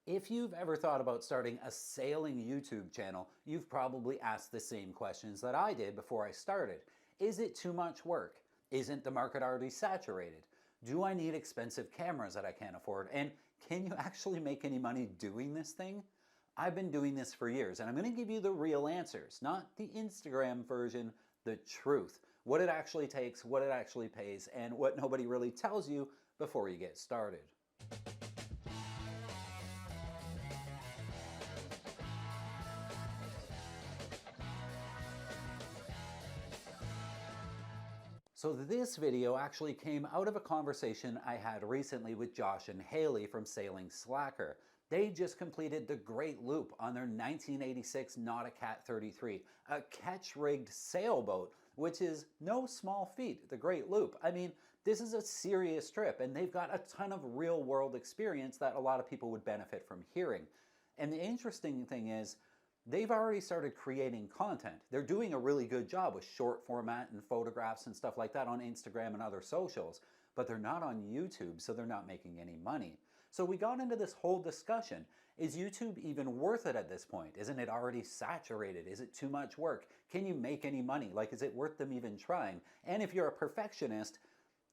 If you've ever thought about starting a sailing YouTube channel, you've probably asked the same questions that I did before I started. Is it too much work? Isn't the market already saturated? Do I need expensive cameras that I can't afford? And can you actually make any money doing this thing? I've been doing this for years, and I'm going to give you the real answers, not the Instagram version, the truth. What it actually takes, what it actually pays, and what nobody really tells you before you get started. So this video actually came out of a conversation I had recently with Josh and Haley from Sailing Slacker. They just completed the Great Loop on their 1986 Nauticat 33, a catch-rigged sailboat, which is no small feat, the Great Loop. I mean, this is a serious trip, and they've got a ton of real-world experience that a lot of people would benefit from hearing. And the interesting thing is, they've already started creating content. They're doing a really good job with short format and photographs and stuff like that on Instagram and other socials, but they're not on YouTube, so they're not making any money. So we got into this whole discussion. Is YouTube even worth it at this point? Isn't it already saturated? Is it too much work? Can you make any money? Like, is it worth them even trying? And if you're a perfectionist,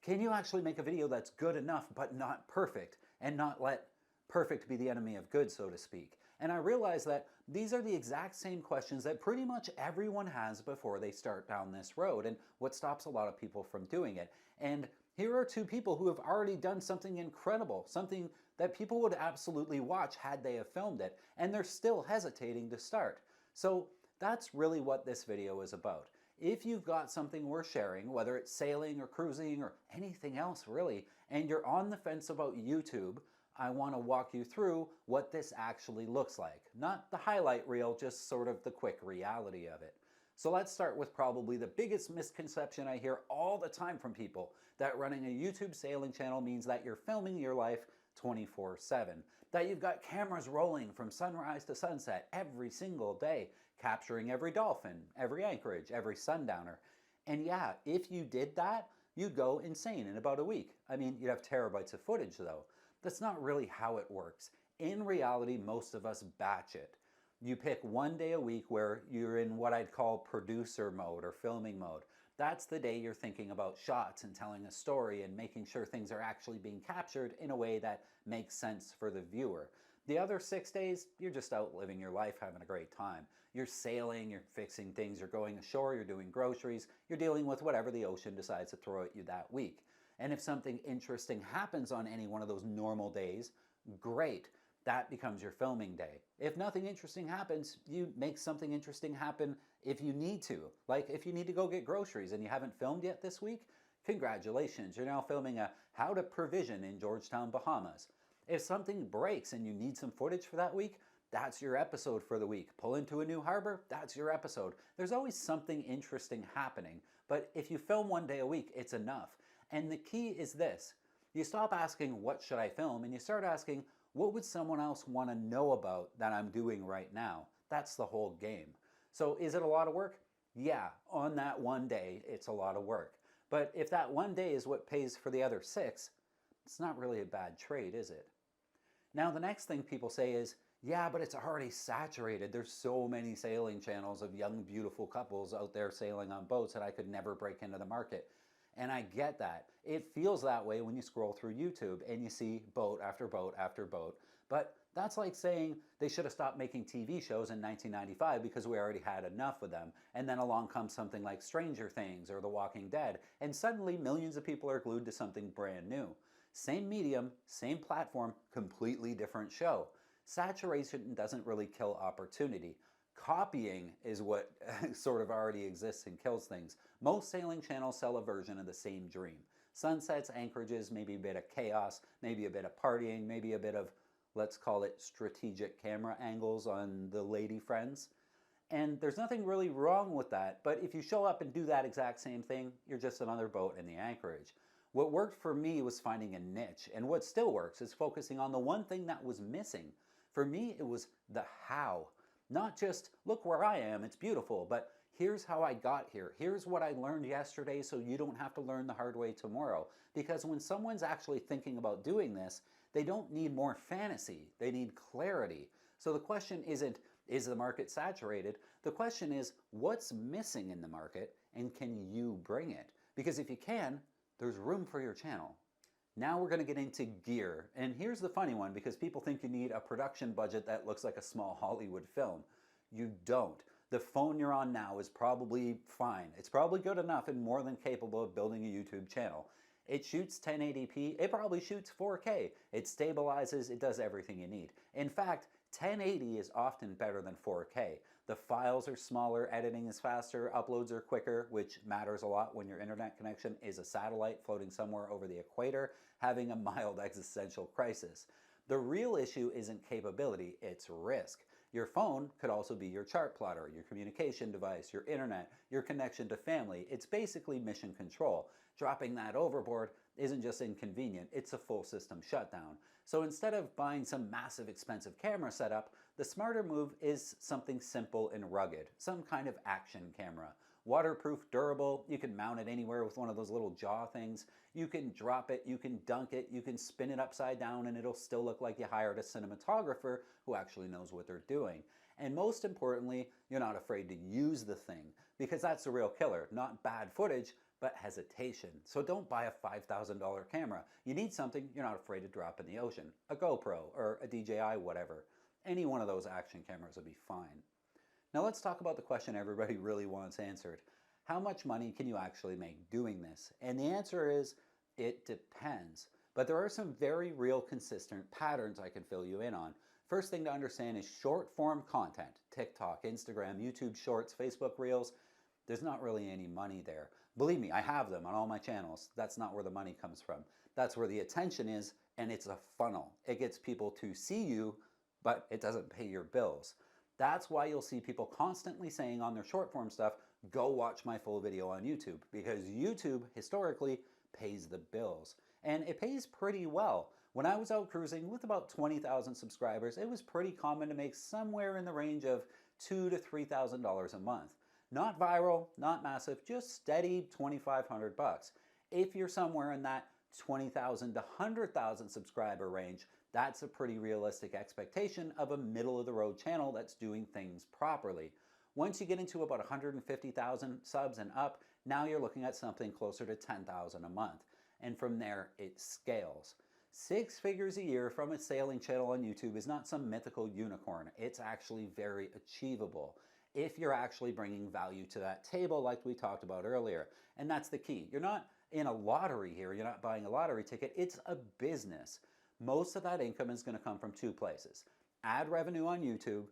can you actually make a video that's good enough but not perfect, and not let perfect be the enemy of good, so to speak? And I realized that these are the exact same questions that pretty much everyone has before they start down this road, and what stops a lot of people from doing it. And here are two people who have already done something incredible, something that people would absolutely watch had they have filmed it, and they're still hesitating to start. So that's really what this video is about. If you've got something worth sharing, whether it's sailing or cruising or anything else really, and you're on the fence about YouTube, I want to walk you through what this actually looks like. Not the highlight reel, just sort of the quick reality of it. So let's start with probably the biggest misconception I hear all the time from people, that running a YouTube sailing channel means that you're filming your life 24/7. That you've got cameras rolling from sunrise to sunset every single day, capturing every dolphin, every anchorage, every sundowner. And yeah, if you did that, you'd go insane in about a week. I mean, you'd have terabytes of footage though. That's not really how it works. In reality, most of us batch it. You pick one day a week where you're in what I'd call producer mode or filming mode. That's the day you're thinking about shots and telling a story and making sure things are actually being captured in a way that makes sense for the viewer. The other 6 days, you're just out living your life, having a great time. You're sailing, you're fixing things, you're going ashore, you're doing groceries, you're dealing with whatever the ocean decides to throw at you that week. And if something interesting happens on any one of those normal days, great. That becomes your filming day. If nothing interesting happens, you make something interesting happen if you need to. Like if you need to go get groceries and you haven't filmed yet this week, congratulations, you're now filming a how to provision in Georgetown, Bahamas. If something breaks and you need some footage for that week, that's your episode for the week. Pull into a new harbor, that's your episode. There's always something interesting happening, but if you film one day a week, it's enough. And the key is this. You stop asking, what should I film? And you start asking, what would someone else want to know about that I'm doing right now? That's the whole game. So is it a lot of work? Yeah, on that one day, it's a lot of work. But if that one day is what pays for the other 6, it's not really a bad trade, is it? Now, the next thing people say is, yeah, but it's already saturated. There's so many sailing channels of young, beautiful couples out there sailing on boats that I could never break into the market. And I get that. It feels that way when you scroll through YouTube and you see boat after boat after boat. But that's like saying they should have stopped making TV shows in 1995 because we already had enough of them. And then along comes something like Stranger Things or The Walking Dead, and suddenly millions of people are glued to something brand new. Same medium, same platform, completely different show. Saturation doesn't really kill opportunity. Copying is what sort of already exists and kills things. Most sailing channels sell a version of the same dream. Sunsets, anchorages, maybe a bit of chaos, maybe a bit of partying, maybe a bit of, let's call it strategic camera angles on the lady friends. And there's nothing really wrong with that, but if you show up and do that exact same thing, you're just another boat in the anchorage. What worked for me was finding a niche, and what still works is focusing on the one thing that was missing. For me, it was the how. Not just, look where I am, it's beautiful, but here's how I got here. Here's what I learned yesterday so you don't have to learn the hard way tomorrow. Because when someone's actually thinking about doing this, They don't need more fantasy, they need clarity. So the question isn't, is the market saturated? The question is, what's missing in the market and can you bring it? Because if you can, there's room for your channel. Now we're going to get into gear. And here's the funny one, because people think you need a production budget that looks like a small Hollywood film. You don't. The phone you're on now is probably fine. It's probably good enough and more than capable of building a YouTube channel. It shoots 1080p, it probably shoots 4K. It stabilizes, it does everything you need. In fact, 1080 is often better than 4K. The files are smaller, editing is faster, uploads are quicker, which matters a lot when your internet connection is a satellite floating somewhere over the equator, having a mild existential crisis. The real issue isn't capability, it's risk. Your phone could also be your chart plotter, your communication device, your internet, your connection to family. It's basically mission control. Dropping that overboard isn't just inconvenient, it's a full system shutdown. So instead of buying some massive expensive camera setup, the smarter move is something simple and rugged, some kind of action camera. Waterproof, durable, you can mount it anywhere with one of those little jaw things. You can drop it, you can dunk it, you can spin it upside down and it'll still look like you hired a cinematographer who actually knows what they're doing. And most importantly, you're not afraid to use the thing, because that's the real killer, not bad footage, but hesitation. So don't buy a $5,000 camera. You need something you're not afraid to drop in the ocean. A GoPro or a DJI, whatever. Any one of those action cameras will be fine. Now let's talk about the question everybody really wants answered. How much money can you actually make doing this? And the answer is, it depends. But there are some very real consistent patterns I can fill you in on. First thing to understand is short form content. TikTok, Instagram, YouTube Shorts, Facebook Reels. There's not really any money there. Believe me, I have them on all my channels. That's not where the money comes from. That's where the attention is, and it's a funnel. It gets people to see you, but it doesn't pay your bills. That's why you'll see people constantly saying on their short form stuff, go watch my full video on YouTube, because YouTube historically pays the bills. And it pays pretty well. When I was out cruising with about 20,000 subscribers, it was pretty common to make somewhere in the range of $2,000 to $3,000 a month. Not viral, not massive, just steady 2,500 bucks. If you're somewhere in that 20,000 to 100,000 subscriber range, that's a pretty realistic expectation of a middle-of-the-road channel that's doing things properly. Once you get into about 150,000 subs and up, now you're looking at something closer to 10,000 a month. And from there, it scales. 6 figures a year from a sailing channel on YouTube is not some mythical unicorn. It's actually very achievable if you're actually bringing value to that table like we talked about earlier. And that's the key. You're not in a lottery here. You're not buying a lottery ticket. It's a business. Most of that income is going to come from 2 places. Ad revenue on YouTube,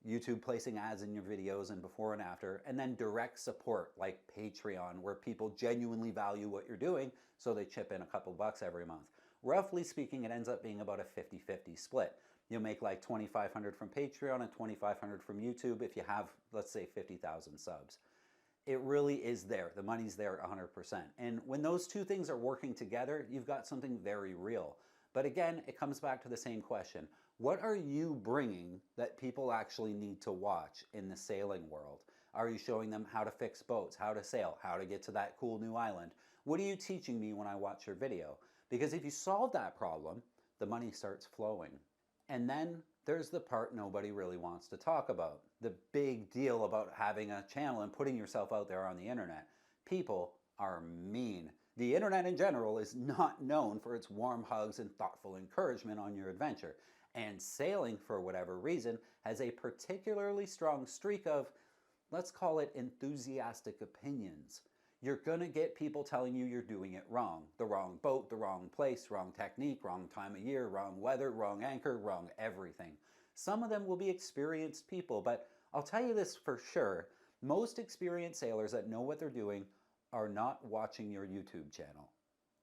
YouTube placing ads in your videos and before and after, and then direct support like Patreon, where people genuinely value what you're doing, so they chip in a couple bucks every month. Roughly speaking, it ends up being about a 50-50 split. You'll make like $2,500 from Patreon and $2,500 from YouTube if you have, let's say, 50,000 subs. It really is there. The money's there 100%. And when those 2 things are working together, you've got something very real. But again, it comes back to the same question. What are you bringing that people actually need to watch in the sailing world? Are you showing them how to fix boats, how to sail, how to get to that cool new island? What are you teaching me when I watch your video? Because if you solve that problem, the money starts flowing. And then there's the part nobody really wants to talk about. The big deal about having a channel and putting yourself out there on the internet. People are mean. The internet in general is not known for its warm hugs and thoughtful encouragement on your adventure. And sailing, for whatever reason, has a particularly strong streak of, let's call it, enthusiastic opinions. You're gonna get people telling you you're doing it wrong. The wrong boat, the wrong place, wrong technique, wrong time of year, wrong weather, wrong anchor, wrong everything. Some of them will be experienced people, but I'll tell you this for sure. Most experienced sailors that know what they're doing are not watching your YouTube channel.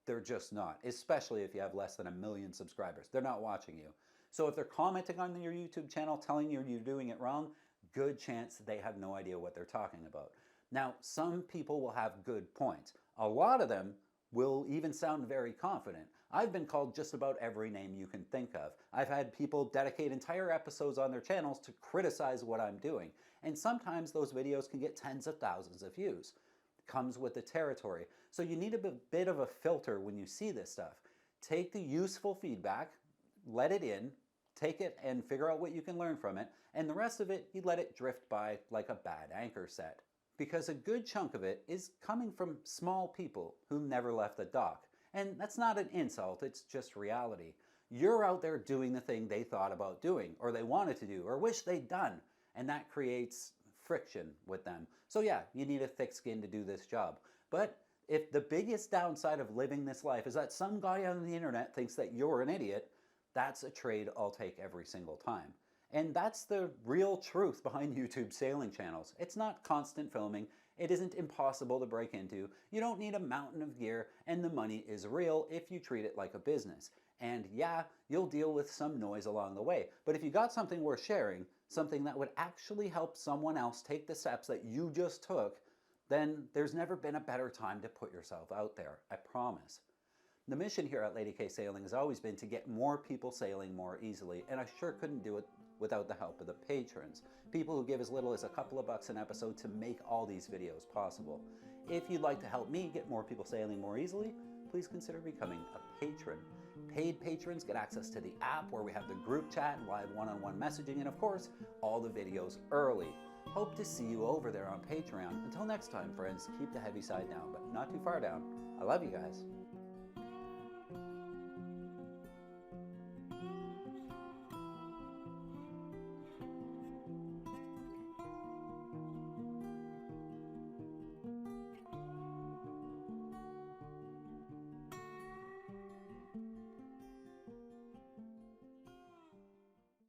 They're just not, especially if you have less than 1 million subscribers. They're not watching you. So if they're commenting on your YouTube channel, telling you you're doing it wrong, good chance they have no idea what they're talking about. Now, some people will have good points. A lot of them will even sound very confident. I've been called just about every name you can think of. I've had people dedicate entire episodes on their channels to criticize what I'm doing. And sometimes those videos can get tens of thousands of views. It comes with the territory. So you need a bit of a filter when you see this stuff. Take the useful feedback, let it in, take it and figure out what you can learn from it, and the rest of it, you let it drift by like a bad anchor set. Because a good chunk of it is coming from small people who never left the dock. And that's not an insult, it's just reality. You're out there doing the thing they thought about doing, or they wanted to do, or wish they'd done, and that creates friction with them. So yeah, you need a thick skin to do this job. But if the biggest downside of living this life is that some guy on the internet thinks that you're an idiot, that's a trade I'll take every single time. And that's the real truth behind YouTube sailing channels. It's not constant filming, it isn't impossible to break into, you don't need a mountain of gear, and the money is real if you treat it like a business. And yeah, you'll deal with some noise along the way, but if you got something worth sharing, something that would actually help someone else take the steps that you just took, then there's never been a better time to put yourself out there, I promise. The mission here at Lady K Sailing has always been to get more people sailing more easily, and I sure couldn't do it without the help of the patrons. People who give as little as a couple of bucks an episode to make all these videos possible. If you'd like to help me get more people sailing more easily, please consider becoming a patron. Paid patrons get access to the app where we have the group chat, live one-on-one messaging, and of course, all the videos early. Hope to see you over there on Patreon. Until next time, friends, keep the heavy side down, but not too far down. I love you guys.